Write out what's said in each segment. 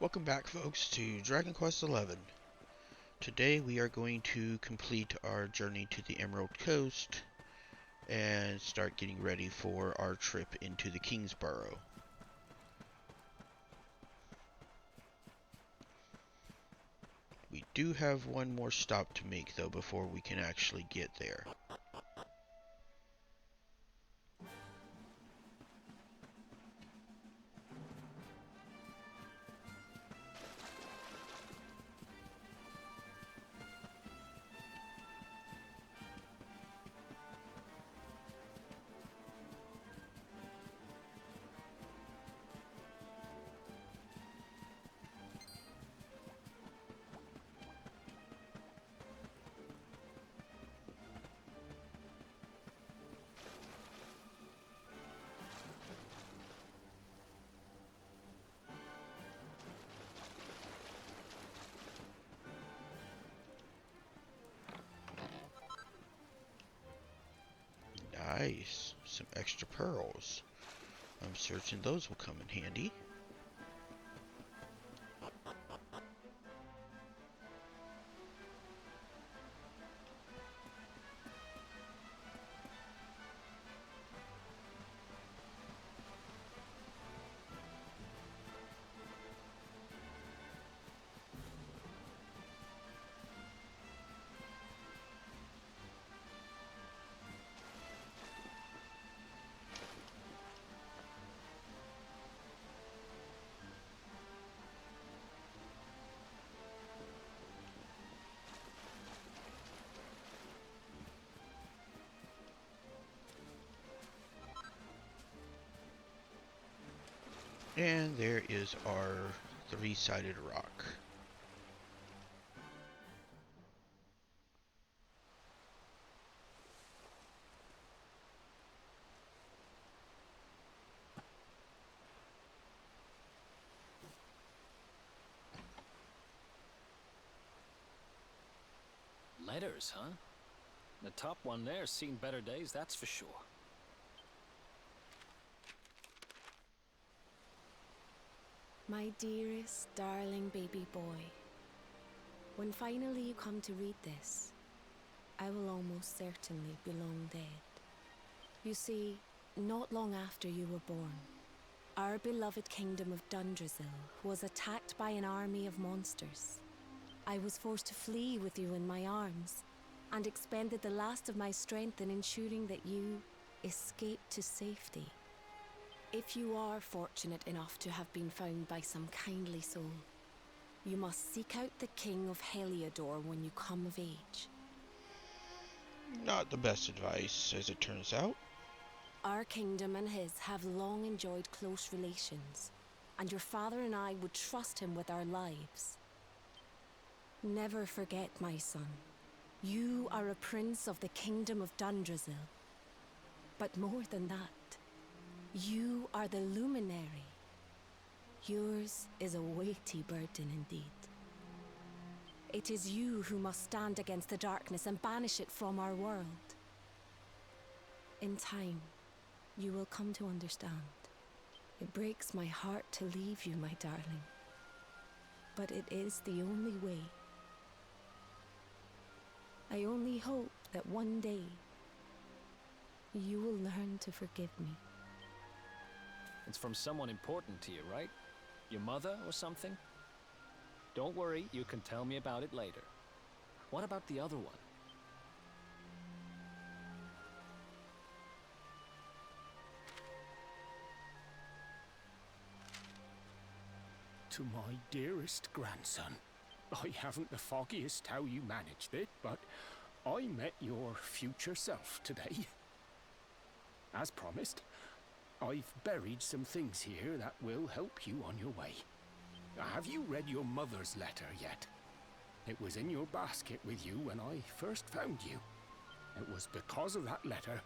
Welcome back, folks, to Dragon Quest XI. Today we are going to complete our journey to the Emerald Coast and start getting ready for our trip into the Kingsbarrow. We do have one more stop to make, though, before we can actually get there. Nice. Some extra pearls. I'm certain those will come in handy. And there is our three-sided rock. Letters, huh? The top one there's seen better days, that's for sure. My dearest, darling baby boy, when finally you come to read this, I will almost certainly be long dead. You see, not long after you were born, our beloved kingdom of Dundrasil was attacked by an army of monsters. I was forced to flee with you in my arms, and expended the last of my strength in ensuring that you escaped to safety. If you are fortunate enough to have been found by some kindly soul, you must seek out the King of Heliodor when you come of age. Not the best advice, as it turns out. Our kingdom and his have long enjoyed close relations, and your father and I would trust him with our lives. Never forget, my son, you are a prince of the kingdom of Dundrasil. But more than that, you are the luminary. Yours is a weighty burden indeed. It is you who must stand against the darkness and banish it from our world. In time, you will come to understand. It breaks my heart to leave you, my darling. But it is the only way. I only hope that one day you will learn to forgive me. It's from someone important to you, right? Your mother or something? Don't worry, you can tell me about it later. What about the other one? To my dearest grandson, I haven't the foggiest how you managed it, but I met your future self today. As promised, I've buried some things here that will help you on your way. Have you read your mother's letter yet? It was in your basket with you when I first found you. It was because of that letter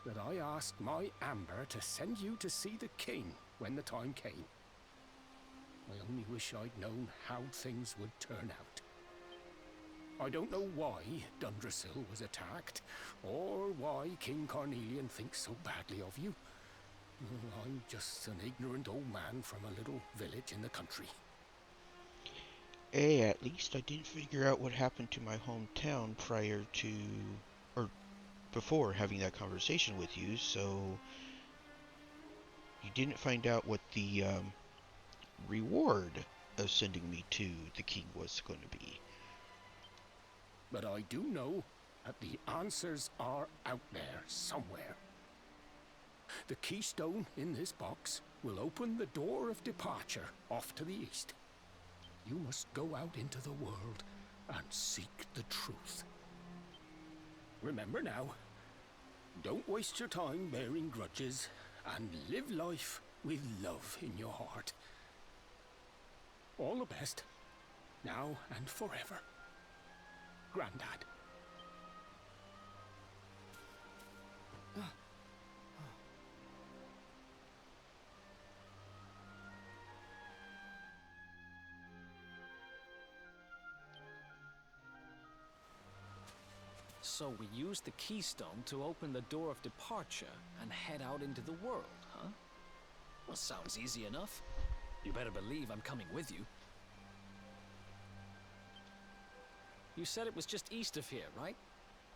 that I asked my Amber to send you to see the king when the time came. I only wish I'd known how things would turn out. I don't know why Dundrasil was attacked, or why King Carnelian thinks so badly of you. I'm just an ignorant old man from a little village in the country. Hey, at least I didn't figure out what happened to my hometown prior to, or before having that conversation with you, so you didn't find out what the reward of sending me to the king was going to be. But I do know that the answers are out there somewhere. The keystone in this box will open the door of departure off to the east. You must go out into the world and seek the truth. Remember now, don't waste your time bearing grudges, and live life with love in your heart. All the best, now and forever. Grandad. So we use the keystone to open the door of departure and head out into the world, huh? Well, sounds easy enough. You better believe I'm coming with you. You said it was just east of here, right?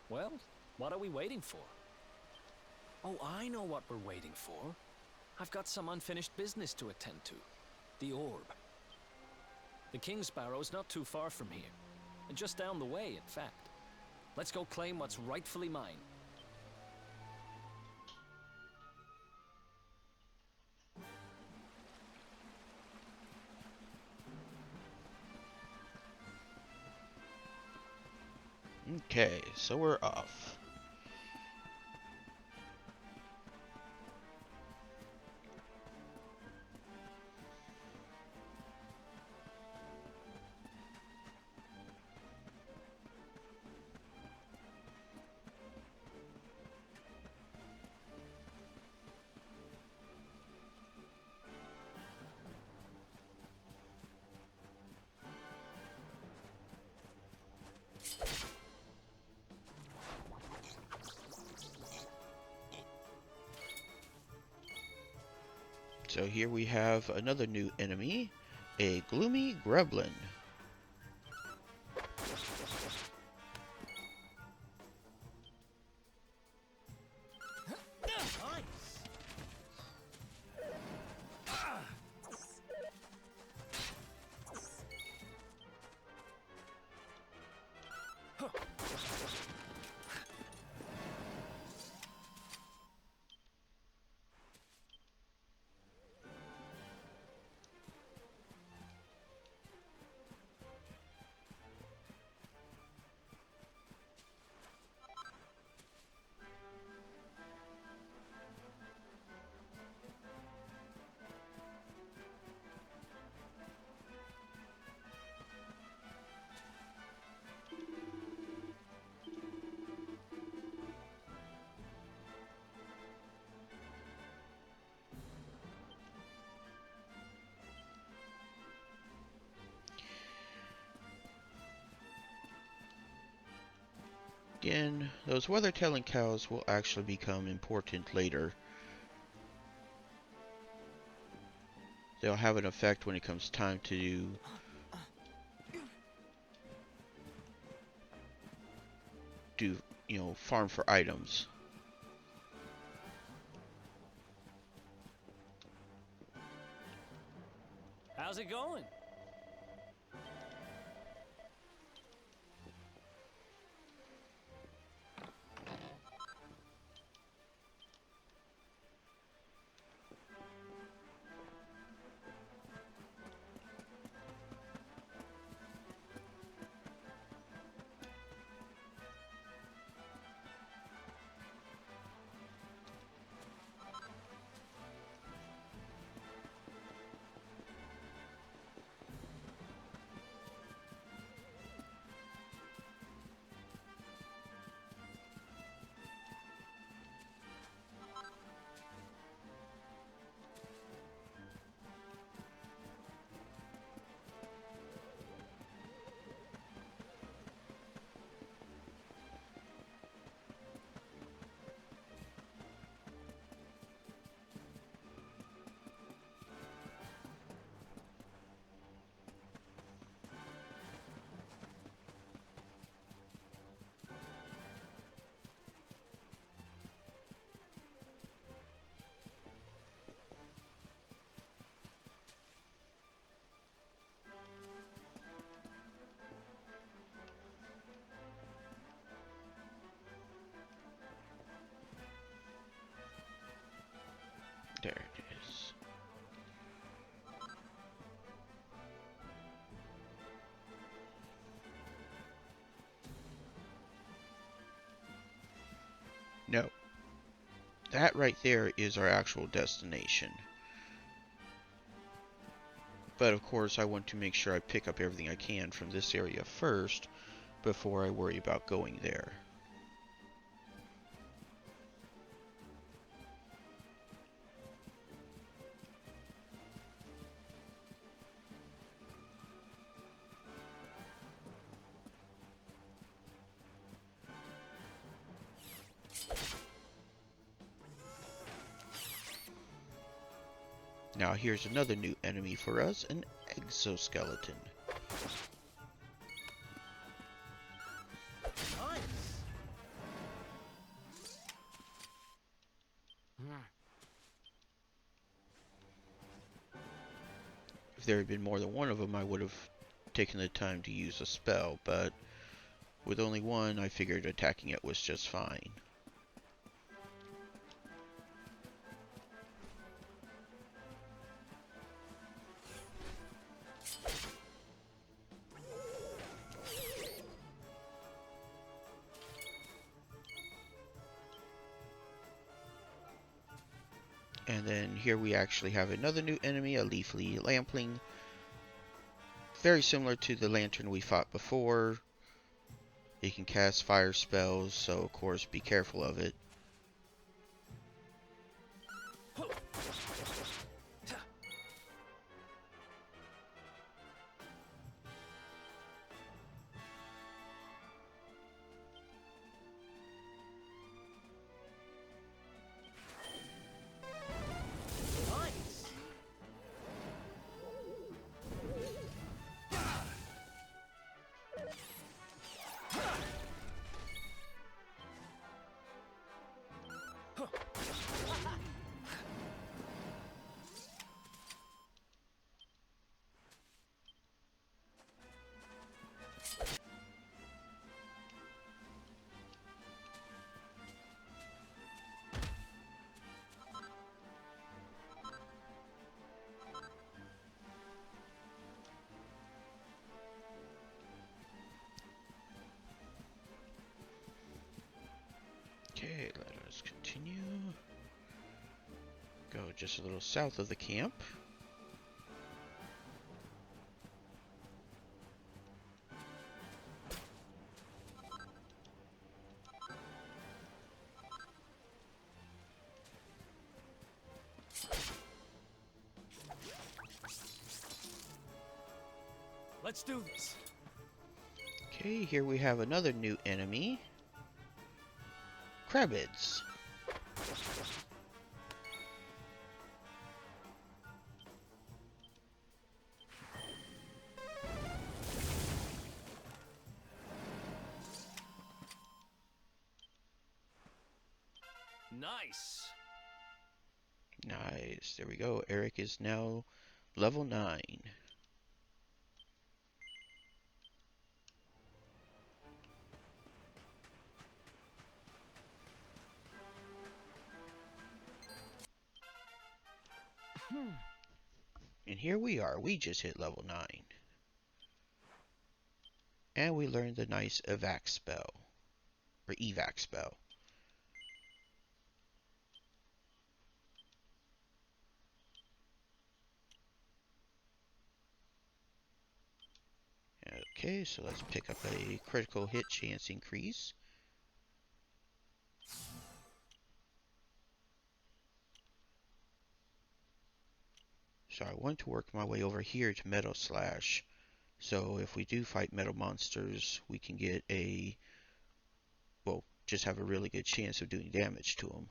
Well, what are we waiting for? Oh, I know what we're waiting for. I've got some unfinished business to attend to. The orb. The Kingsbarrow's not too far from here. Just down the way, in fact. Let's go claim what's rightfully mine. Okay, so we're off. So here we have another new enemy, a gloomy gremlin. Again, those weather-telling cows will actually become important later. They'll have an effect when it comes time to farm for items. How's it going? that right there is our actual destination. But of course I want to make sure I pick up everything I can from this area first before I worry about going there. Now here's another new enemy for us, an exoskeleton. Nice. If there had been more than one of them, I would have taken the time to use a spell, but with only one, I figured attacking it was just fine. And then here we actually have another new enemy, a leafly lampling. Very similar to the lantern we fought before. It can cast fire spells, so of course be careful of it. Okay, let us continue. Go just a little south of the camp. Let's do this. Okay, here we have another new enemy. Crabbids. Nice. Nice. There we go. Eric is now level 9. And here we are. We just hit level 9. And we learned the nice evac spell. Or evac spell. Okay, so let's pick up a critical hit chance increase. So I want to work my way over here to Metal Slash. So if we do fight metal monsters, we can get a, well, just have a really good chance of doing damage to them.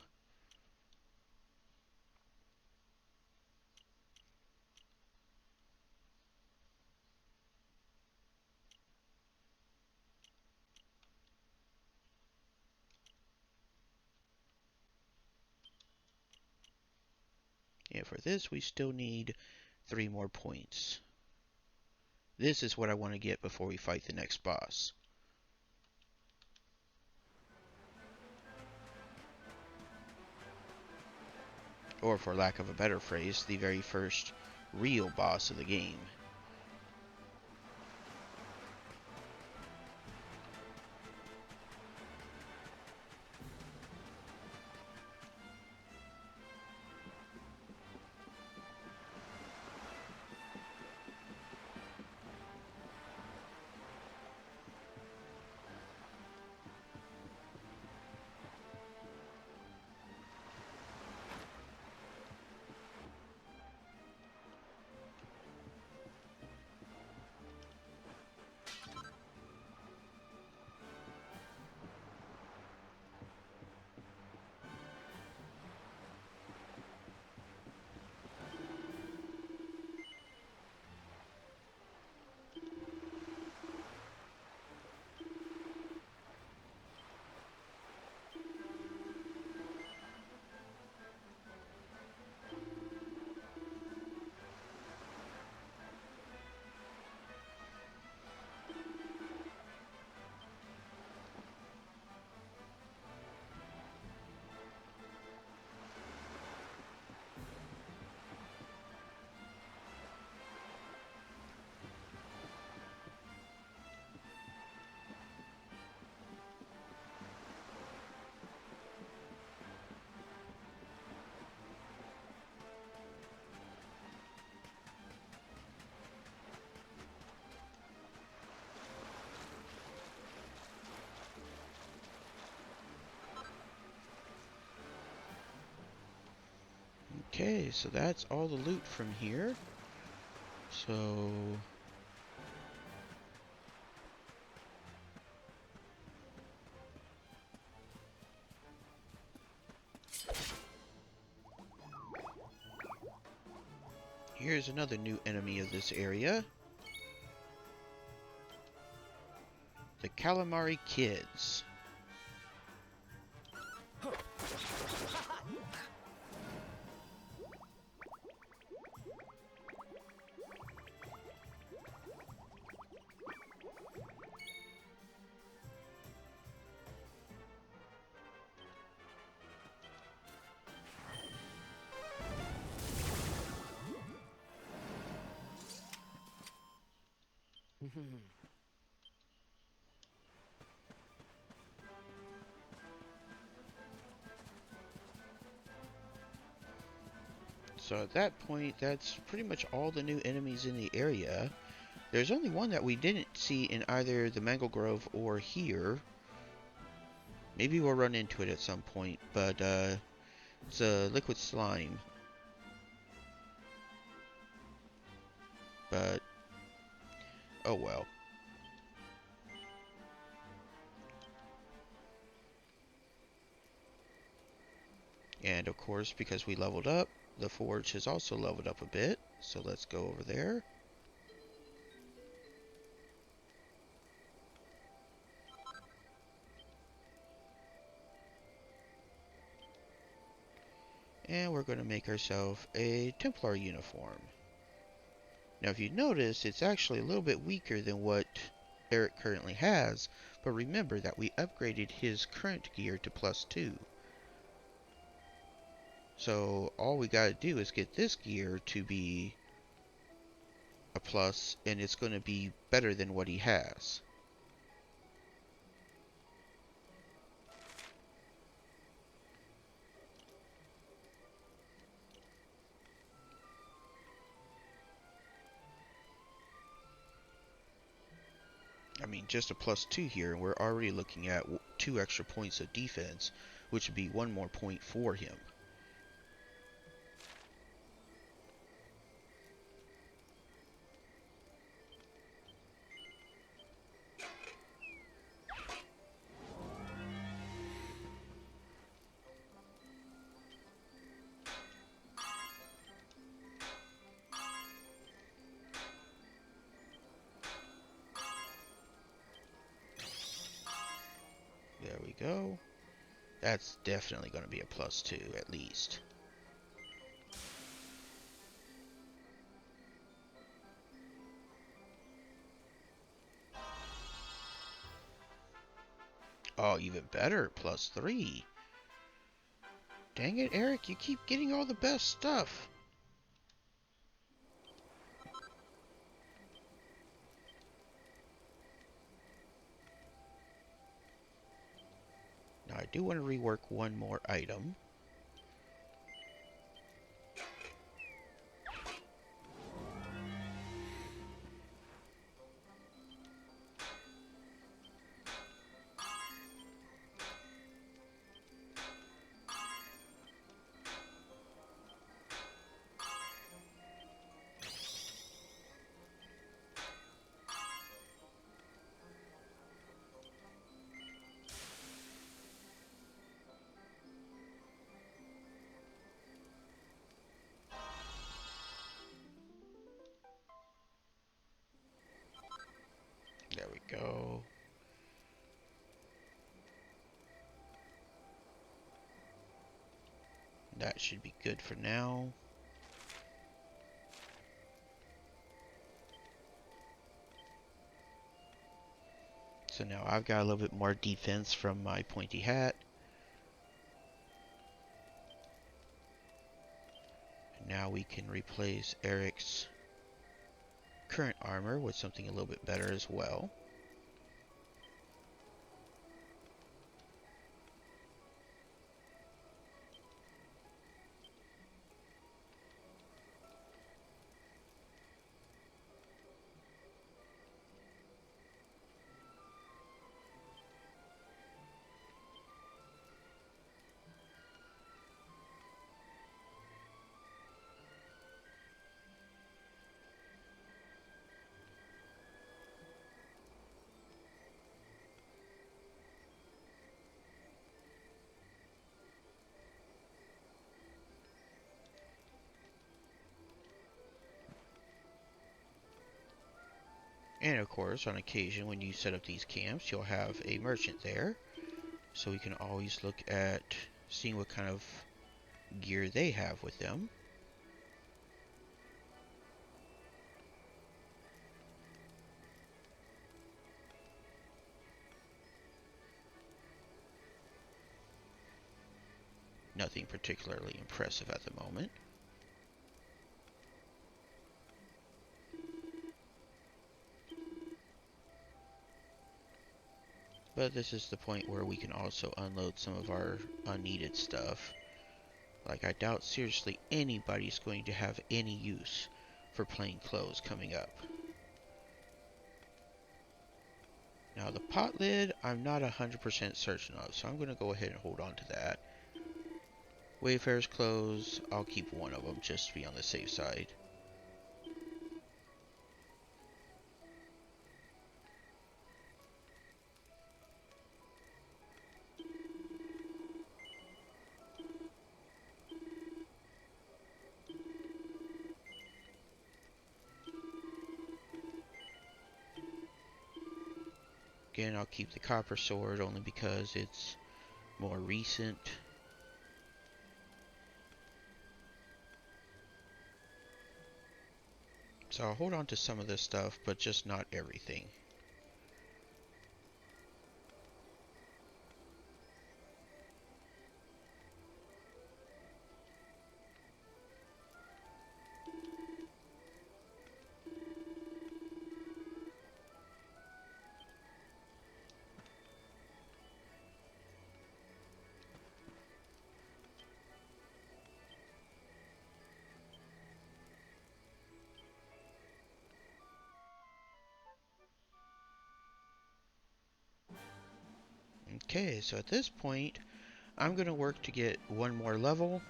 And for this, we still need 3 more points. This is what I want to get before we fight the next boss. Or for lack of a better phrase, the very first real boss of the game. Okay, so that's all the loot from here. So... here's another new enemy of this area. The Calamari Kids. So at that point, that's pretty much all the new enemies in the area. There's only one that we didn't see in either the Mango Grove or here. Maybe we'll run into it at some point, but it's a liquid slime. But, oh well. And of course, because we leveled up, the forge has also leveled up a bit. So let's go over there. And we're going to make ourselves a Templar uniform. Now if you notice, it's actually a little bit weaker than what Eric currently has, but remember that we upgraded his current gear to +2. So all we gotta do is get this gear to be a plus, and it's going to be better than what he has. I mean, just a +2 here, and we're already looking at 2 extra points of defense, which would be 1 more point for him. There we go. That's definitely going to be a +2 at least. Oh, even better, +3. Dang it, Eric, you keep getting all the best stuff. Now, I do want to rework one more item. There we go. That should be good for now. So now I've got a little bit more defense from my pointy hat. And now we can replace Eric's current armor with something a little bit better as well. And of course, on occasion when you set up these camps, you'll have a merchant there. So we can always look at seeing what kind of gear they have with them. Nothing particularly impressive at the moment. But this is the point where we can also unload some of our unneeded stuff. Like, I doubt seriously anybody's going to have any use for plain clothes coming up. Now the pot lid, I'm not 100% certain of, so I'm going to go ahead and hold on to that. Wayfarer's clothes, I'll keep one of them just to be on the safe side. Again, I'll keep the copper sword only because it's more recent. So I'll hold on to some of this stuff, but just not everything. Okay, so at this point, I'm going to work to get one more level.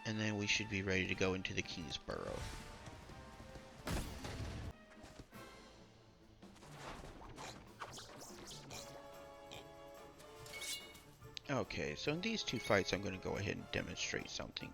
And then we should be ready to go into the Kingsbarrow. Okay, so in these two fights, I'm going to go ahead and demonstrate something.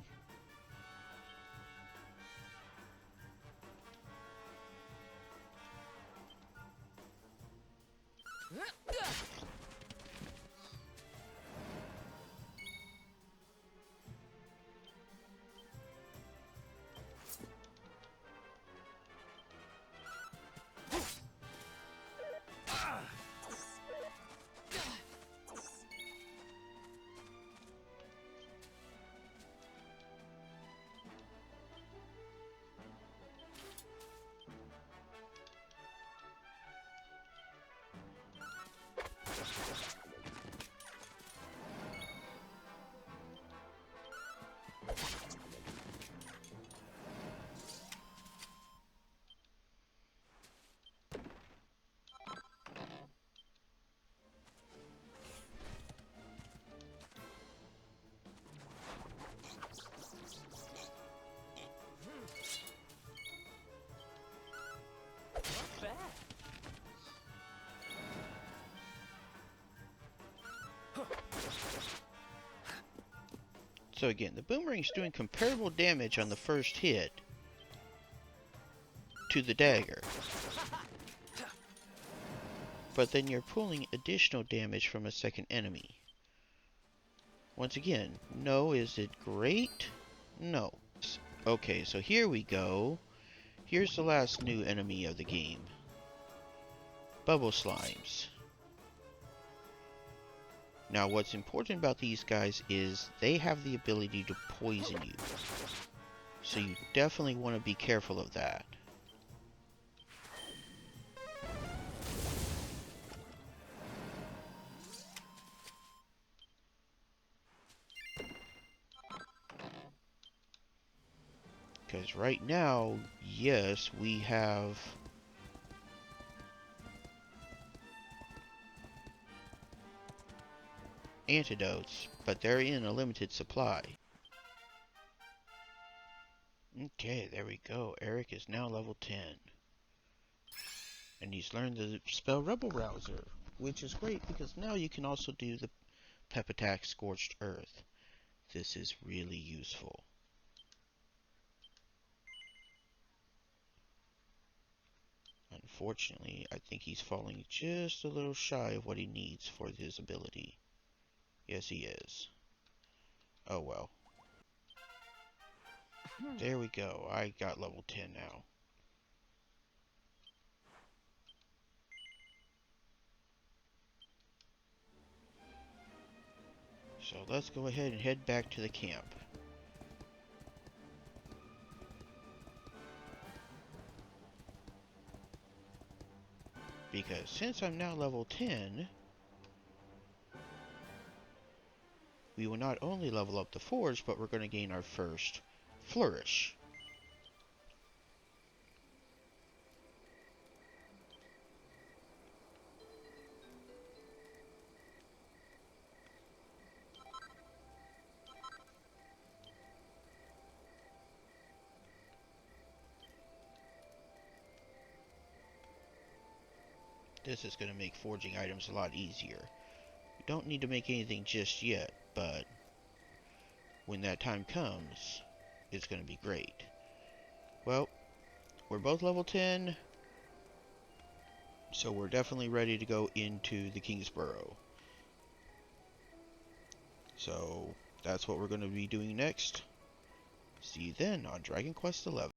So again, the Boomerang's doing comparable damage on the first hit to the Dagger. But then you're pulling additional damage from a second enemy. Once again, no, is it great? No. Okay, so here we go. Here's the last new enemy of the game. Bubble Slimes. Now what's important about these guys is they have the ability to poison you. So you definitely want to be careful of that. Because right now, yes, we have antidotes, but they're in a limited supply. Okay, there we go. Eric is now level 10. And he's learned the spell Rebel Rouser, which is great because now you can also do the Pep Attack Scorched Earth. This is really useful. Unfortunately, I think he's falling just a little shy of what he needs for his ability. Yes, he is. Oh well. There we go. I got level 10 now. So let's go ahead and head back to the camp. Because since I'm now level 10, we will not only level up the forge, but we're going to gain our first flourish. This is going to make forging items a lot easier. You don't need to make anything just yet, but when that time comes, it's going to be great. Well, we're both level 10, so we're definitely ready to go into the Kingsbarrow. So that's what we're going to be doing next. See you then on Dragon Quest XI.